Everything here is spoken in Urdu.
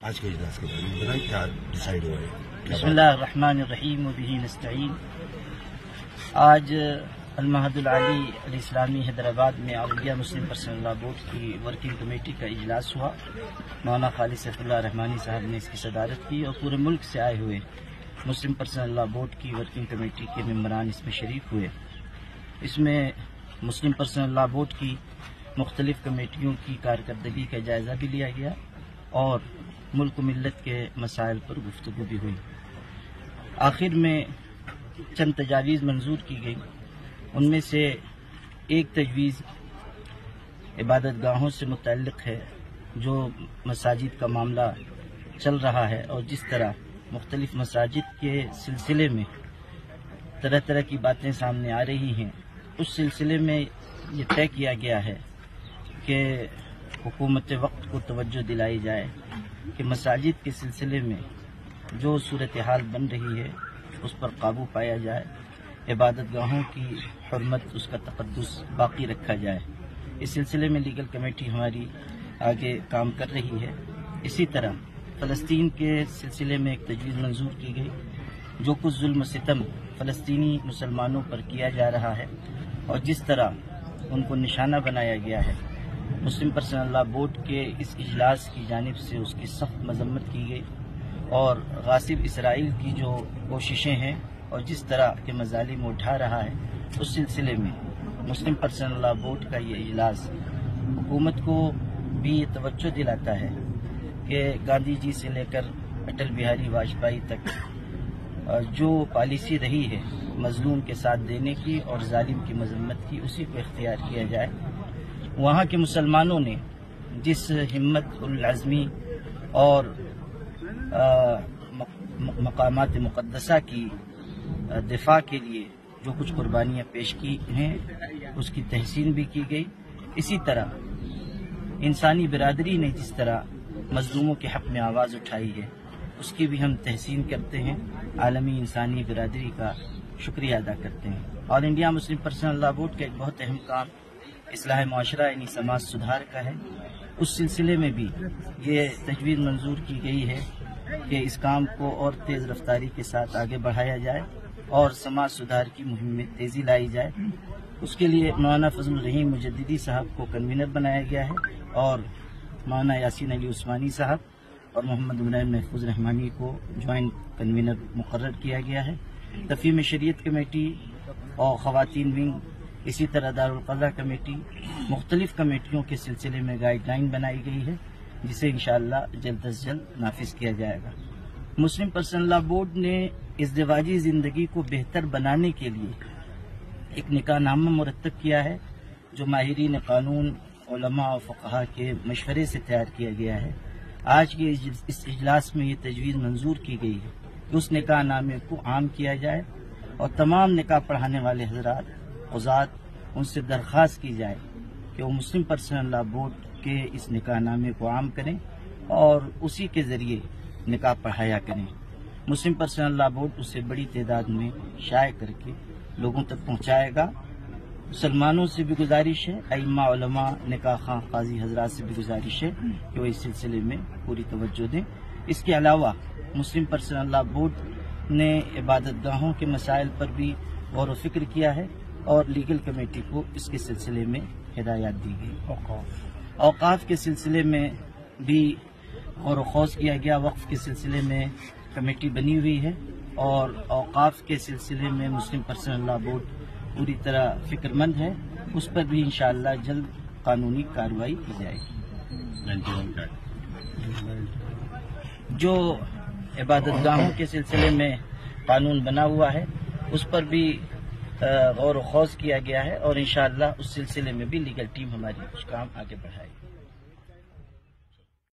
آج کے اجلاس کے بارے میں بتائیں کیا ڈیسائیڈ ہوا ہے؟ بسم اللہ الرحمن الرحیم وبہ نستعین۔ آج المعہد العالی الاسلامی حیدرآباد میں آل انڈیا مسلم پرسنل لا بورڈ کی ورکنگ کمیٹی کا اجلاس ہوا۔ مولانا خالد سیف اللہ رحمانی صاحب نے اس کی صدارت کی اور پورے ملک سے آئے ہوئے مسلم پرسنل لا بورڈ کی ورکنگ کمیٹی کے ممبران اس میں شریک ہوئے۔ اس میں مسلم پرسنل لا بورڈ کی مختلف کمیٹیوں کی کارکردگی کا جائزہ بھی لیا گیا اور ملک و ملت کے مسائل پر گفتگو بھی ہوئی۔ آخر میں چند تجاویز منظور کی گئی، ان میں سے ایک تجویز عبادت گاہوں سے متعلق ہے، جو مساجد کا معاملہ چل رہا ہے اور جس طرح مختلف مساجد کے سلسلے میں طرح طرح کی باتیں سامنے آ رہی ہیں، اس سلسلے میں یہ طے کیا گیا ہے کہ حکومت وقت کو توجہ دلائی جائے کہ مساجد کے سلسلے میں جو صورتحال بن رہی ہے اس پر قابو پایا جائے، عبادت گاہوں کی حرمت، اس کا تقدس باقی رکھا جائے۔ اس سلسلے میں لیگل کمیٹی ہماری آگے کام کر رہی ہے۔ اسی طرح فلسطین کے سلسلے میں ایک تجویز منظور کی گئی، جو کچھ ظلم و ستم فلسطینی مسلمانوں پر کیا جا رہا ہے اور جس طرح ان کو نشانہ بنایا گیا ہے، مسلم پرسنل لا بورڈ کے اس اجلاس کی جانب سے اس کی سخت مذمت کی گئی اور غاصب اسرائیل کی جو کوششیں ہیں اور جس طرح کے مظالم اٹھا رہا ہے، اس سلسلے میں مسلم پرسنل لا بورڈ کا یہ اجلاس حکومت کو بھی یہ توجہ دلاتا ہے کہ گاندھی جی سے لے کر اٹل بہاری واجپئی تک جو پالیسی رہی ہے مظلوم کے ساتھ دینے کی اور ظالم کی مذمت کی، اسی کو اختیار کیا جائے۔ وہاں کے مسلمانوں نے جس ہمت العزمی اور مقامات مقدسہ کی دفاع کے لیے جو کچھ قربانیاں پیش کی ہیں، اس کی تحسین بھی کی گئی۔ اسی طرح انسانی برادری نے جس طرح مظلوموں کے حق میں آواز اٹھائی ہے، اس کی بھی ہم تحسین کرتے ہیں، عالمی انسانی برادری کا شکریہ ادا کرتے ہیں۔ آل انڈیا مسلم پرسنل لا بورڈ کا ایک بہت اہم کام اصلاح معاشرہ یعنی سماج سدھار کا ہے۔ اس سلسلے میں بھی یہ تجویز منظور کی گئی ہے کہ اس کام کو اور تیز رفتاری کے ساتھ آگے بڑھایا جائے اور سماج سدھار کی مہم میں تیزی لائی جائے۔ اس کے لیے مولانا فضل الرحیم مجددی صاحب کو کنوینر بنایا گیا ہے اور مولانا یاسین علی عثمانی صاحب اور محمد عمران محفوظ رحمانی کو جوائنٹ کنوینر مقرر کیا گیا ہے۔ تفہیم شریعت کمیٹی اور خواتین ونگ، اسی طرح دارالقضا کمیٹی، مختلف کمیٹیوں کے سلسلے میں گائیڈ لائن بنائی گئی ہے، جسے انشاءاللہ جلد از جلد نافذ کیا جائے گا۔ مسلم پرسنل لا بورڈ نے ازدواجی زندگی کو بہتر بنانے کے لیے ایک نکاح نامہ مرتب کیا ہے، جو ماہرین قانون، علماء اور فقہا کے مشورے سے تیار کیا گیا ہے۔ آج کے اس اجلاس میں یہ تجویز منظور کی گئی ہے کہ اس نکاح نامے کو عام کیا جائے اور تمام نکاح پڑھانے والے حضرات، قضات، ان سے درخواست کی جائے کہ وہ مسلم پرسنل لا بورڈ کے اس نکاح نامے کو عام کریں اور اسی کے ذریعے نکاح پڑھایا کریں۔ مسلم پرسنل لا بورڈ اسے بڑی تعداد میں شائع کر کے لوگوں تک پہنچائے گا۔ مسلمانوں سے بھی گزارش ہے، ائمہ، علماء، نکاح خواہ، قاضی حضرات سے بھی گزارش ہے کہ وہ اس سلسلے میں پوری توجہ دیں۔ اس کے علاوہ مسلم پرسنل لا بورڈ نے عبادت گاہوں کے مسائل پر بھی غور و فکر کیا ہے اور لیگل کمیٹی کو اس کے سلسلے میں ہدایات دی گئی۔ اوقاف کے سلسلے میں بھی غور و خوض کیا گیا۔ وقف کے سلسلے میں کمیٹی بنی ہوئی ہے اور اوقاف کے سلسلے میں مسلم پرسنل لا بورڈ پوری طرح فکر مند ہے، اس پر بھی انشاءاللہ جلد قانونی کارروائی کی جائے گی۔ جو عبادت گاہوں کے سلسلے میں قانون بنا ہوا ہے، اس پر بھی غور و خوض کیا گیا ہے اور انشاءاللہ اس سلسلے میں بھی لیگل ٹیم ہماری کچھ کام آگے بڑھائے گی۔